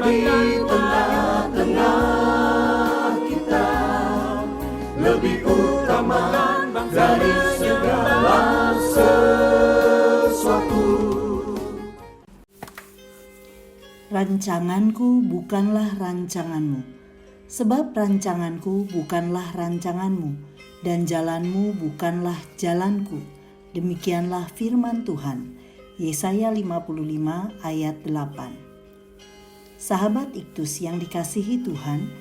di tengah-tengah kita, lebih utama dari segala sesuatu. Rancanganku bukanlah rancanganmu, sebab rancanganku bukanlah rancanganmu, dan jalanmu bukanlah jalanku. Demikianlah firman Tuhan. Yesaya 55 ayat 8. Sahabat Iktus yang dikasihi Tuhan,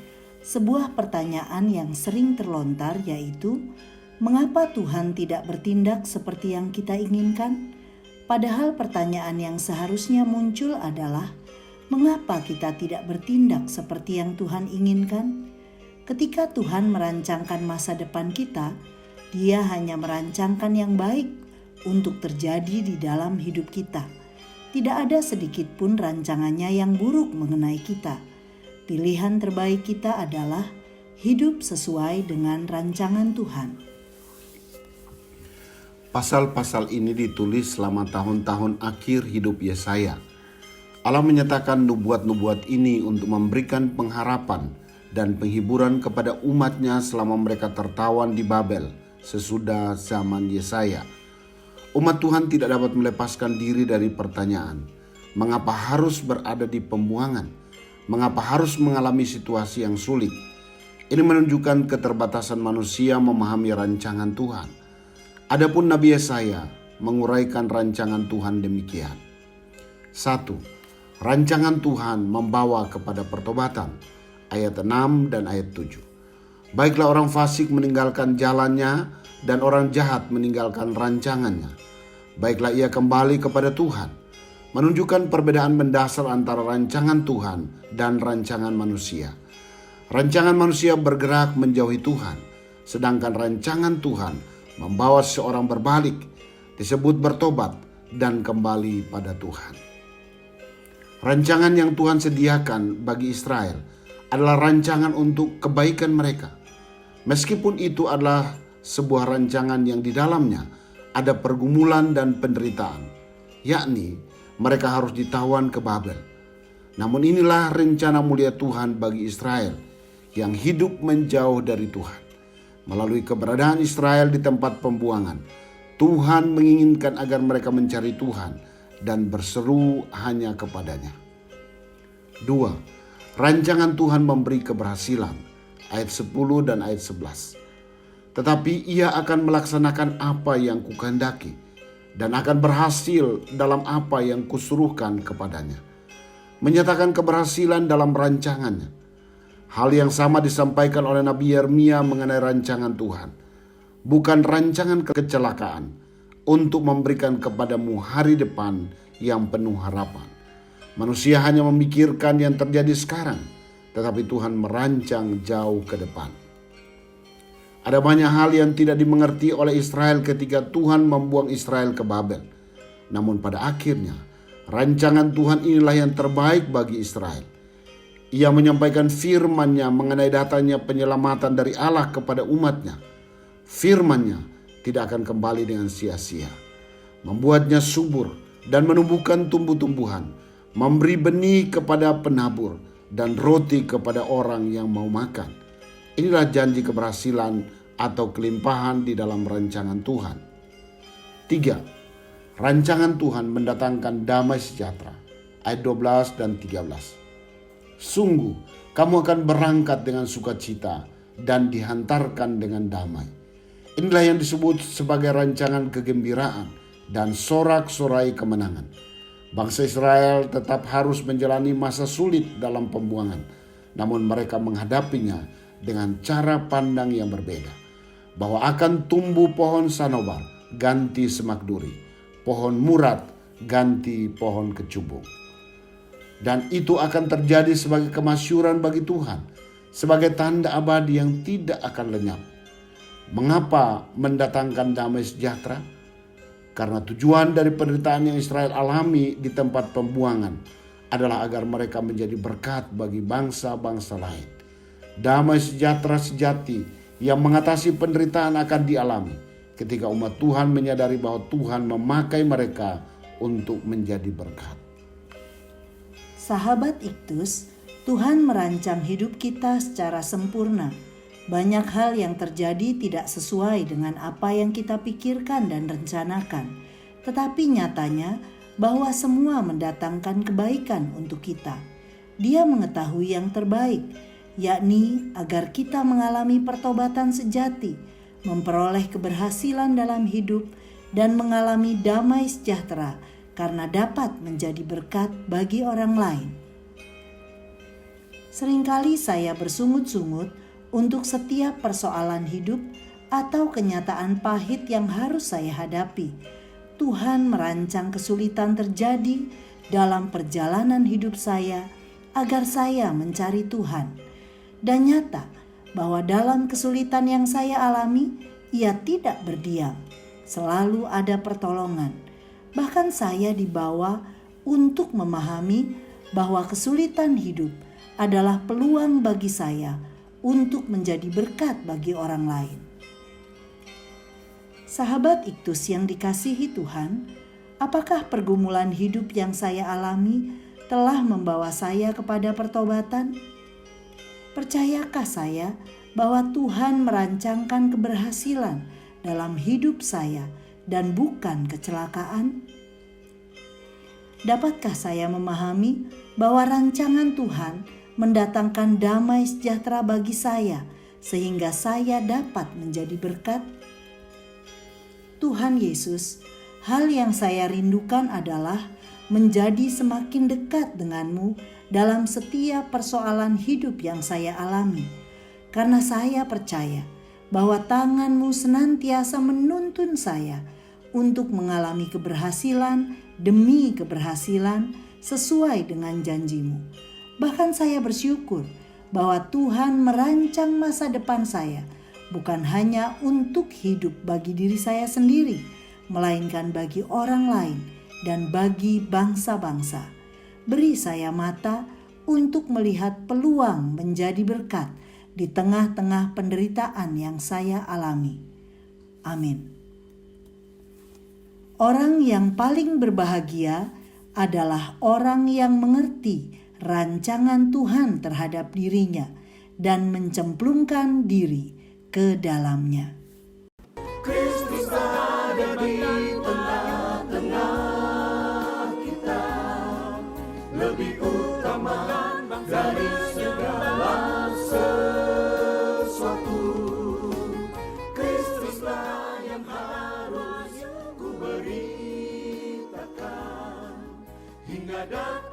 sebuah pertanyaan yang sering terlontar yaitu, mengapa Tuhan tidak bertindak seperti yang kita inginkan? Padahal pertanyaan yang seharusnya muncul adalah, mengapa kita tidak bertindak seperti yang Tuhan inginkan? Ketika Tuhan merancangkan masa depan kita, Dia hanya merancangkan yang baik untuk terjadi di dalam hidup kita. Tidak ada sedikit pun rancangannya yang buruk mengenai kita. Pilihan terbaik kita adalah hidup sesuai dengan rancangan Tuhan. Pasal-pasal ini ditulis selama tahun-tahun akhir hidup Yesaya. Allah menyatakan nubuat-nubuat ini untuk memberikan pengharapan dan penghiburan kepada umatnya selama mereka tertawan di Babel sesudah zaman Yesaya. Umat Tuhan tidak dapat melepaskan diri dari pertanyaan, mengapa harus berada di pembuangan? Mengapa harus mengalami situasi yang sulit? Ini menunjukkan keterbatasan manusia memahami rancangan Tuhan. Adapun Nabi Yesaya menguraikan rancangan Tuhan demikian. 1. Rancangan Tuhan membawa kepada pertobatan. Ayat 6 dan ayat 7. Baiklah orang fasik meninggalkan jalannya dan orang jahat meninggalkan rancangannya. Baiklah ia kembali kepada Tuhan. Menunjukkan perbedaan mendasar antara rancangan Tuhan dan rancangan manusia. Rancangan manusia bergerak menjauhi Tuhan, sedangkan rancangan Tuhan membawa seseorang berbalik, disebut bertobat dan kembali pada Tuhan. Rancangan yang Tuhan sediakan bagi Israel adalah rancangan untuk kebaikan mereka. Meskipun itu adalah sebuah rancangan yang di dalamnya ada pergumulan dan penderitaan, yakni mereka harus ditawan ke Babel. Namun inilah rencana mulia Tuhan bagi Israel yang hidup menjauh dari Tuhan. Melalui keberadaan Israel di tempat pembuangan, Tuhan menginginkan agar mereka mencari Tuhan dan berseru hanya kepadanya. 2. Rancangan Tuhan memberi keberhasilan. Ayat 10 dan ayat 11. Tetapi ia akan melaksanakan apa yang kukehendaki dan akan berhasil dalam apa yang kusuruhkan kepadanya. Menyatakan keberhasilan dalam rancangannya. Hal yang sama disampaikan oleh Nabi Yeremia mengenai rancangan Tuhan. Bukan rancangan kecelakaan untuk memberikan kepadamu hari depan yang penuh harapan. Manusia hanya memikirkan yang terjadi sekarang, tetapi Tuhan merancang jauh ke depan. Ada banyak hal yang tidak dimengerti oleh Israel ketika Tuhan membuang Israel ke Babel. Namun pada akhirnya, rancangan Tuhan inilah yang terbaik bagi Israel. Ia menyampaikan firman-Nya mengenai datangnya penyelamatan dari Allah kepada umat-Nya. Firman-Nya tidak akan kembali dengan sia-sia. Membuatnya subur dan menumbuhkan tumbuh-tumbuhan, memberi benih kepada penabur dan roti kepada orang yang mau makan. Inilah janji keberhasilan atau kelimpahan di dalam rancangan Tuhan. 3. Rancangan Tuhan mendatangkan damai sejahtera. Ayat 12 dan 13. Sungguh, kamu akan berangkat dengan sukacita dan dihantarkan dengan damai. Inilah yang disebut sebagai rancangan kegembiraan dan sorak-sorai kemenangan. Bangsa Israel tetap harus menjalani masa sulit dalam pembuangan, namun mereka menghadapinya dengan cara pandang yang berbeda. Bahwa akan tumbuh pohon sanobar ganti semak duri, pohon murat ganti pohon kecubung. Dan itu akan terjadi sebagai kemasyuran bagi Tuhan, sebagai tanda abadi yang tidak akan lenyap. Mengapa mendatangkan damai sejahtera? Karena tujuan dari penderitaan yang Israel alami di tempat pembuangan adalah agar mereka menjadi berkat bagi bangsa-bangsa lain. Damai sejahtera sejati yang mengatasi penderitaan akan dialami ketika umat Tuhan menyadari bahwa Tuhan memakai mereka untuk menjadi berkat. Sahabat Iktus, Tuhan merancang hidup kita secara sempurna. Banyak hal yang terjadi tidak sesuai dengan apa yang kita pikirkan dan rencanakan. Tetapi nyatanya bahwa semua mendatangkan kebaikan untuk kita. Dia mengetahui yang terbaik, yakni agar kita mengalami pertobatan sejati, memperoleh keberhasilan dalam hidup, dan mengalami damai sejahtera karena dapat menjadi berkat bagi orang lain. Seringkali saya bersungut-sungut untuk setiap persoalan hidup atau kenyataan pahit yang harus saya hadapi. Tuhan merancang kesulitan terjadi dalam perjalanan hidup saya agar saya mencari Tuhan. Dan nyata bahwa dalam kesulitan yang saya alami, Ia tidak berdiam. Selalu ada pertolongan. Bahkan saya dibawa untuk memahami bahwa kesulitan hidup adalah peluang bagi saya untuk menjadi berkat bagi orang lain. Sahabat Iktus yang dikasihi Tuhan, apakah pergumulan hidup yang saya alami telah membawa saya kepada pertobatan? Percayakah saya bahwa Tuhan merancangkan keberhasilan dalam hidup saya dan bukan kecelakaan? Dapatkah saya memahami bahwa rancangan Tuhan mendatangkan damai sejahtera bagi saya sehingga saya dapat menjadi berkat? Tuhan Yesus, hal yang saya rindukan adalah menjadi semakin dekat denganmu dalam setiap persoalan hidup yang saya alami. Karena saya percaya bahwa tangan-Mu senantiasa menuntun saya untuk mengalami keberhasilan demi keberhasilan sesuai dengan janji-Mu. Bahkan saya bersyukur bahwa Tuhan merancang masa depan saya bukan hanya untuk hidup bagi diri saya sendiri, melainkan bagi orang lain dan bagi bangsa-bangsa. Beri saya mata untuk melihat peluang menjadi berkat di tengah-tengah penderitaan yang saya alami. Amin. Orang yang paling berbahagia adalah orang yang mengerti rancangan Tuhan terhadap dirinya dan mencemplungkan diri ke dalamnya. Kristus ada di tengah-tengah kita, lebih utama dari segala sesuatu. Kristuslah yang harus ku beritakan hingga datang